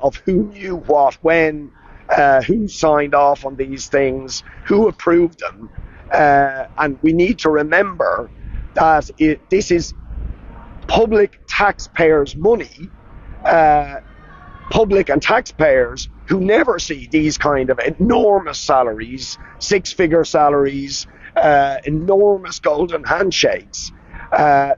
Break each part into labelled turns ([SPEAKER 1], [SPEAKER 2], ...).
[SPEAKER 1] of who knew what, when, who signed off on these things, who approved them. And we need to remember that this is public taxpayers' money, public and taxpayers who never see these kind of enormous salaries, six-figure salaries, enormous golden handshakes.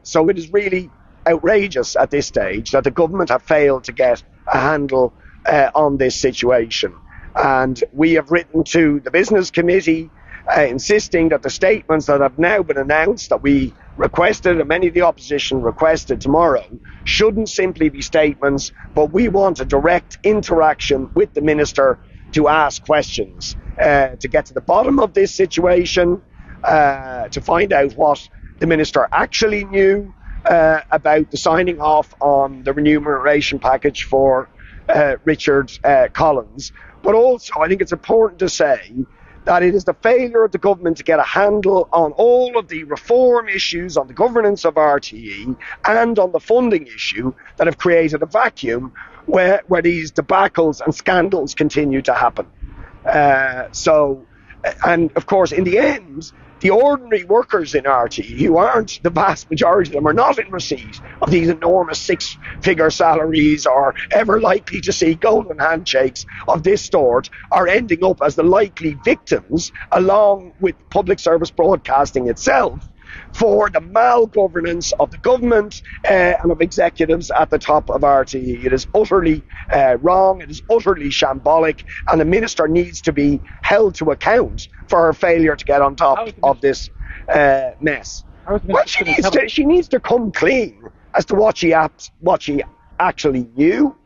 [SPEAKER 1] So it is really outrageous at this stage that the government have failed to get a handle on this situation. And we have written to the Business Committee insisting that the statements that have now been announced that we requested and many of the opposition requested tomorrow shouldn't simply be statements, but we want a direct interaction with the Minister to ask questions, to get to the bottom of this situation, to find out what the Minister actually knew about the signing off on the remuneration package for Richard Collins. But also, I think it's important to say that it is the failure of the government to get a handle on all of the reform issues, on the governance of RTE and on the funding issue that have created a vacuum where these debacles and scandals continue to happen. And of course, in the end, the ordinary workers in RTE, who aren't the vast majority of them, are not in receipt of these enormous six-figure salaries or ever likely to see golden handshakes of this sort, are ending up as the likely victims, along with public service broadcasting itself, for the malgovernance of the government and of executives at the top of RTE. It is utterly wrong, it is utterly shambolic, and the Minister needs to be held to account for her failure to get on top of this mess. Well, she needs to come clean as to what she actually knew,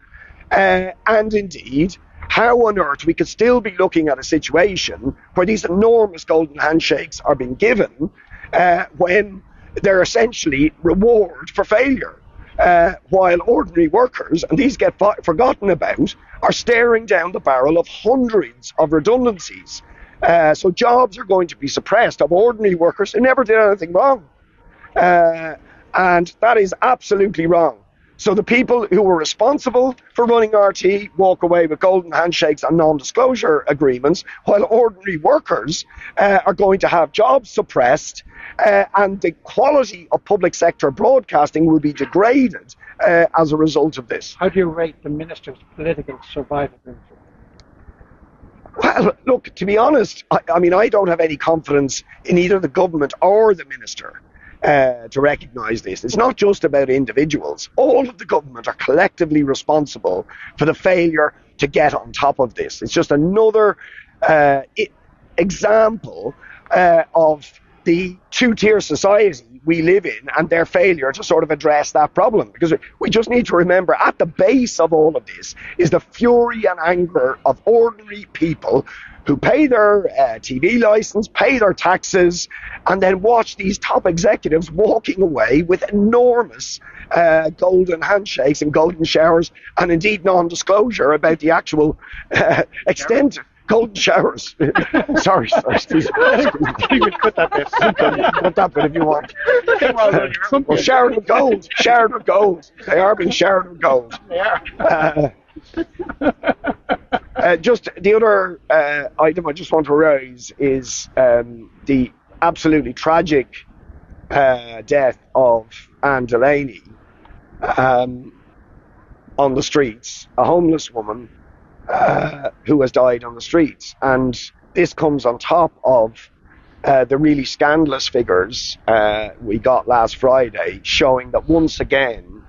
[SPEAKER 1] and indeed how on earth we could still be looking at a situation where these enormous golden handshakes are being given when they're essentially reward for failure, while ordinary workers, and these get forgotten about, are staring down the barrel of hundreds of redundancies. So jobs are going to be suppressed of ordinary workers who never did anything wrong. And that is absolutely wrong. So the people who were responsible for running RT walk away with golden handshakes and non-disclosure agreements, while ordinary workers are going to have jobs suppressed, and the quality of public sector broadcasting will be degraded as a result of this.
[SPEAKER 2] How do you rate the Minister's political survivability?
[SPEAKER 1] Well, look, to be honest, I mean, I don't have any confidence in either the government or the Minister to recognise this. It's not just about individuals. All of the government are collectively responsible for the failure to get on top of this. It's just another example of the two-tier society we live in and their failure to sort of address that problem. Because we just need to remember, at the base of all of this is the fury and anger of ordinary people who pay their TV license, pay their taxes, and then watch these top executives walking away with enormous golden handshakes and golden showers, and indeed non-disclosure about the actual extent. Golden showers. sorry. Excuse me.
[SPEAKER 2] You could cut that bit.
[SPEAKER 1] Cut that bit if you want. Well, showered with gold. Showered with gold. They are being showered with gold.
[SPEAKER 2] They are.
[SPEAKER 1] Just the other item I just want to raise is the absolutely tragic death of Anne Delaney on the streets, a homeless woman who has died on the streets. And this comes on top of the really scandalous figures we got last Friday, showing that once again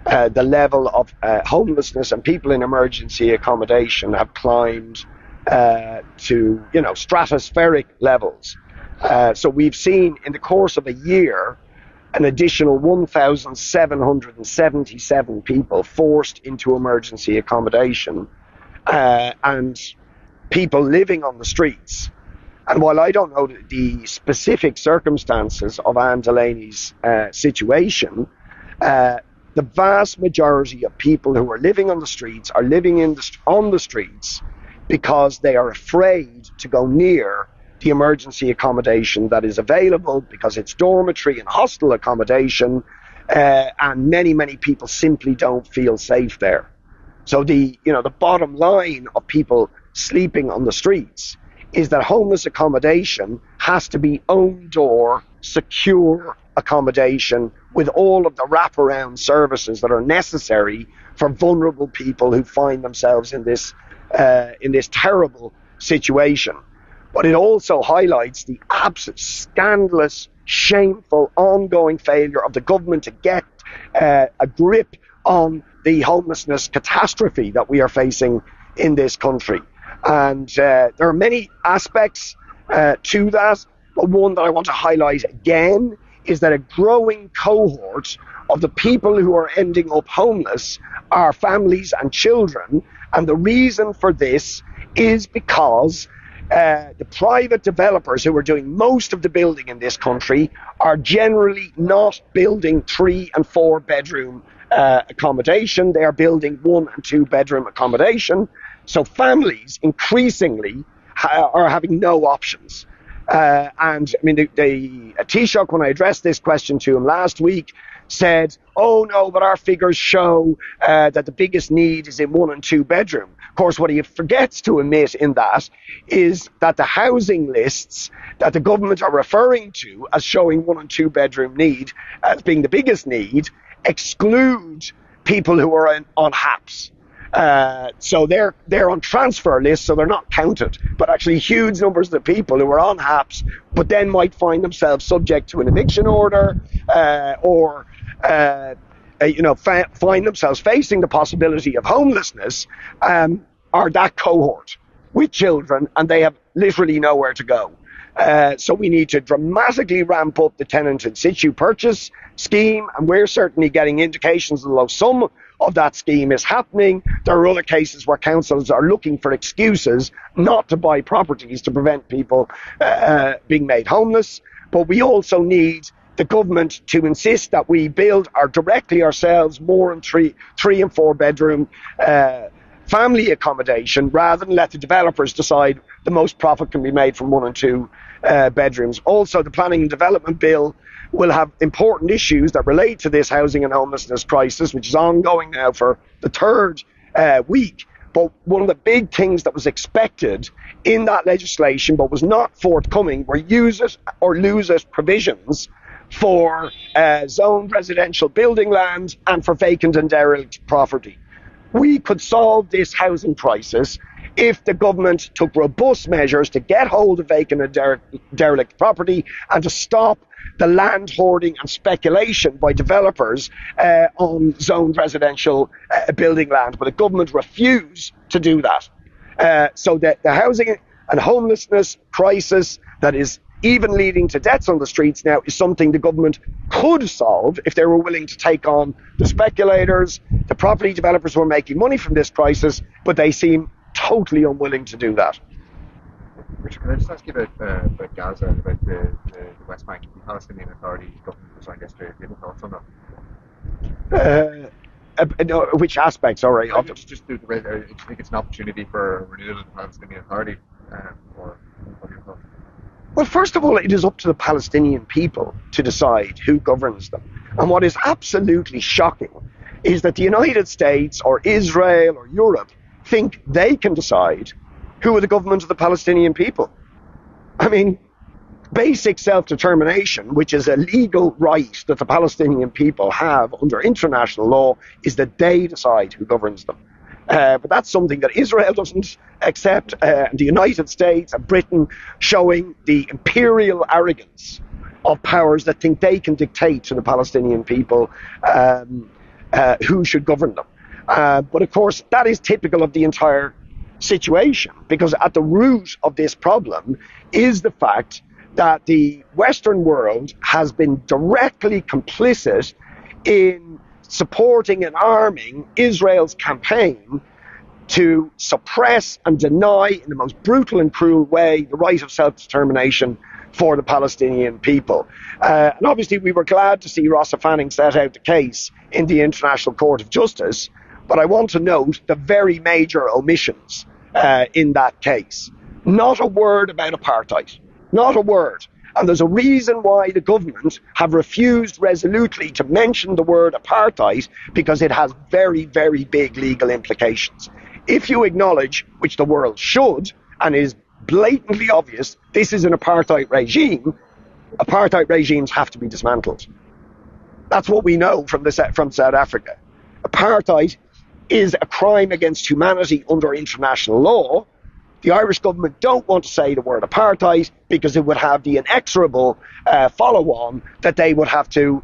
[SPEAKER 1] the level of homelessness and people in emergency accommodation have climbed to, stratospheric levels. So we've seen in the course of a year an additional 1,777 people forced into emergency accommodation, and people living on the streets. And while I don't know the specific circumstances of Anne Delaney's situation, the vast majority of people who are living on the streets are living on the streets because they are afraid to go near the emergency accommodation that is available, because it's dormitory and hostel accommodation, and many people simply don't feel safe there. So the bottom line of people sleeping on the streets is that homeless accommodation has to be own door, secure accommodation with all of the wraparound services that are necessary for vulnerable people who find themselves in this terrible situation. But it also highlights the absolute scandalous, shameful, ongoing failure of the government to get a grip on the homelessness catastrophe that we are facing in this country. And there are many aspects to that, but one that I want to highlight again is that a growing cohort of the people who are ending up homeless are families and children. And the reason for this is because the private developers who are doing most of the building in this country are generally not building 3 and 4 bedroom accommodation. They are building 1 and 2 bedroom accommodation. So families increasingly are having no options. And I mean, the Taoiseach, when I addressed this question to him last week, said, oh no, but our figures show that the biggest need is in 1 and 2 bedroom. Of course, what he forgets to admit in that is that the housing lists that the government are referring to as showing 1 and 2 bedroom need as being the biggest need exclude people who are on HAPs. So they're on transfer lists, so they're not counted. But actually, huge numbers of the people who are on HAPs, but then might find themselves subject to an eviction order, or find themselves facing the possibility of homelessness, are that cohort with children, and they have literally nowhere to go. So we need to dramatically ramp up the tenant in situ purchase scheme, and we're certainly getting indications, although some of that scheme is happening, there are other cases where councils are looking for excuses not to buy properties to prevent people being made homeless. But we also need the government to insist that we build directly ourselves more in 3 and 4 bedroom family accommodation, rather than let the developers decide the most profit can be made from 1 and 2 bedrooms. Also, the Planning and Development Bill will have important issues that relate to this housing and homelessness crisis, which is ongoing now for the 3rd week. But one of the big things that was expected in that legislation but was not forthcoming were use it or lose it provisions for zoned residential building land and for vacant and derelict property. We could solve this housing crisis if the government took robust measures to get hold of vacant and derelict property and to stop the land hoarding and speculation by developers on zoned residential building land. But the government refused to do that. So the housing and homelessness crisis that is even leading to deaths on the streets now is something the government could solve if they were willing to take on the speculators, the property developers who are making money from this crisis, but they seem totally unwilling to do that.
[SPEAKER 3] Richard, can I just ask you about Gaza and about the West Bank? The Palestinian Authority government resigned yesterday. Do you have thoughts on that?
[SPEAKER 1] Which aspects, sorry?
[SPEAKER 3] Just do you think it's an opportunity for renewal of the Palestinian Authority? Or what are your thoughts?
[SPEAKER 1] Well, first of all, it is up to the Palestinian people to decide who governs them. And what is absolutely shocking is that the United States or Israel or Europe think they can decide who are the government of the Palestinian people. I mean, basic self-determination, which is a legal right that the Palestinian people have under international law, is that they decide who governs them. But that's something that Israel doesn't accept, the United States and Britain, showing the imperial arrogance of powers that think they can dictate to the Palestinian people who should govern them. But of course, that is typical of the entire situation, because at the root of this problem is the fact that the Western world has been directly complicit in supporting and arming Israel's campaign to suppress and deny in the most brutal and cruel way the right of self-determination for the Palestinian people. And obviously we were glad to see Rossa Fanning set out the case in the International Court of Justice, but I want to note the very major omissions in that case. Not a word about apartheid. Not a word. And there's a reason why the government have refused resolutely to mention the word apartheid, because it has very, very big legal implications. If you acknowledge, which the world should, and is blatantly obvious, this is an apartheid regimes have to be dismantled. That's what we know from South Africa. Apartheid is a crime against humanity under international law. The Irish government don't want to say the word apartheid because it would have the inexorable follow-on that they would have to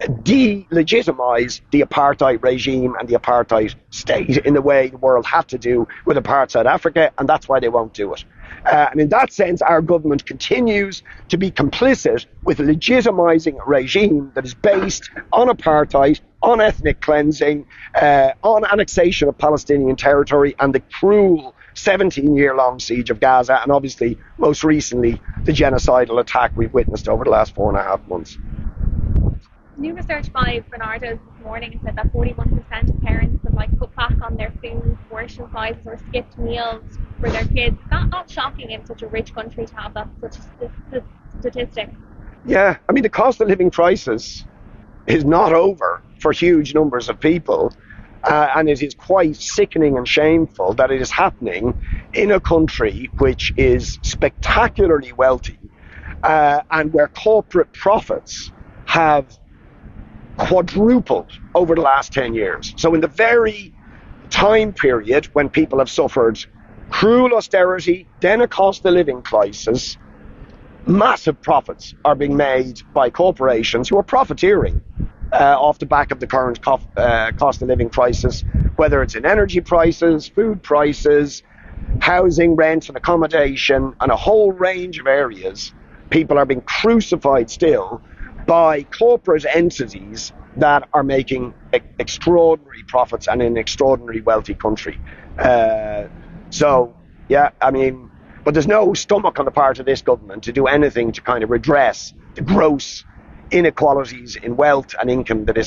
[SPEAKER 1] delegitimize the apartheid regime and the apartheid state in the way the world had to do with apartheid South Africa, and that's why they won't do it. And in that sense, our government continues to be complicit with legitimizing a regime that is based on apartheid, on ethnic cleansing, on annexation of Palestinian territory, and the cruel 17-year-long siege of Gaza, and obviously, most recently, the genocidal attack we've witnessed over the last 4.5 months.
[SPEAKER 4] New research by Bernardo's this morning said that 41% of parents have cut back on their food portion sizes or skipped meals for their kids. Not shocking in such a rich country to have that such a statistic.
[SPEAKER 1] Yeah, I mean, the cost of living crisis is not over for huge numbers of people, and it is quite sickening and shameful that it is happening in a country which is spectacularly wealthy, and where corporate profits have quadrupled over the last 10 years. So in the very time period when people have suffered cruel austerity, then a cost of living crisis, massive profits are being made by corporations who are profiteering off the back of the current cost of living crisis, whether it's in energy prices, food prices, housing, rent and accommodation, and a whole range of areas. People are being crucified still by corporate entities that are making extraordinary profits and in an extraordinarily wealthy country. So, yeah, I mean, but there's no stomach on the part of this government to do anything to kind of redress the gross inequalities in wealth and income that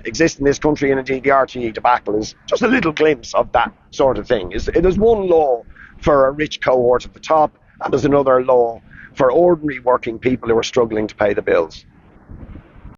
[SPEAKER 1] exist in this country, and indeed the RTE debacle is just a little glimpse of that sort of thing. There's one law for a rich cohort at the top, and there's another law for ordinary working people who are struggling to pay the bills.